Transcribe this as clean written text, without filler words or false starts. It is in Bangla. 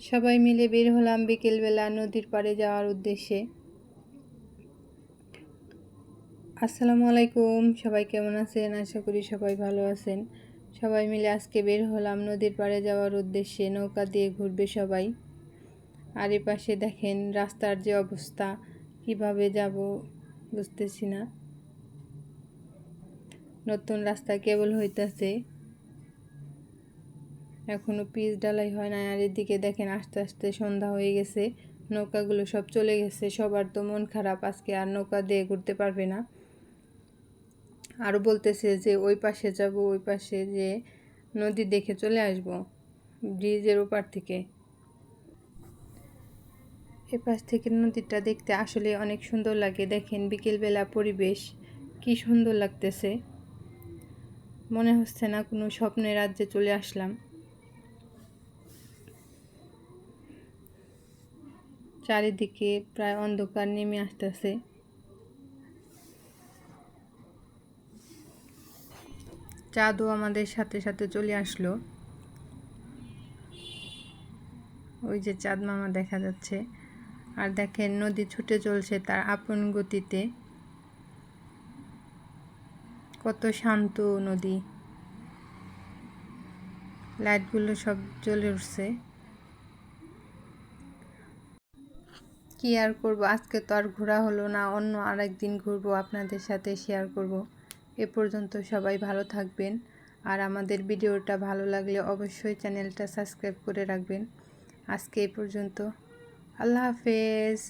সবাই মিলে বের হলাম বিকেলবেলা নদীর পাড়ে যাওয়ার উদ্দেশ্যে। আসসালামু আলাইকুম, সবাই কেমন আছেন? আশা করি সবাই ভালো আছেন। সবাই মিলে আজকে বের হলাম নদীর পাড়ে যাওয়ার উদ্দেশ্যে। নৌকা দিয়ে ঘুরবে সবাই। আর এ পাশে দেখেন রাস্তার যে অবস্থা, কিভাবে যাব বুঝতেছি না। নতুন রাস্তা কেবল হইতাছে, এখনো পিচ ঢালাই হয় না। আর এদিকে দেখেন আস্তে আস্তে সন্ধ্যা হয়ে গেছে, নৌকাগুলো সব চলে গেছে। সবার তো মন খারাপ, আজকে আর নৌকা দিয়ে ঘুরতে পারবে না। আরও বলতেছে যে ওই পাশে যাব, ওই পাশে যে নদী দেখে চলে আসব ব্রিজের ওপার থেকে। এ পাশ থেকে নদীটা দেখতে আসলে অনেক সুন্দর লাগে। দেখেন বিকেলবেলা পরিবেশ কি সুন্দর লাগতেছে, মনে হচ্ছে না কোনো স্বপ্নের রাজ্যে চলে আসলাম। চারিদিকে প্রায় অন্ধকার নেমে আসতেছে। চাঁদও আমাদের সাথে সাথে চলে আসলো। ওই যে চাঁদ মামা দেখা যাচ্ছে। আর দেখেন নদী ছুটে চলছে তার আপন গতিতে। কত শান্ত নদী, লাইটগুলো সব জ্বলে উঠছে। কি আর করব, আজকে তো আর ঘোরা হলো না, অন্য আরেকদিন ঘুরবো, আপনাদের সাথে শেয়ার করব। এ পর্যন্ত সবাই ভালো থাকবেন। আর আমাদের ভিডিওটা ভালো লাগলে অবশ্যই চ্যানেলটা সাবস্ক্রাইব করে রাখবেন। আজকে এই পর্যন্ত, আল্লাহ হাফেজ।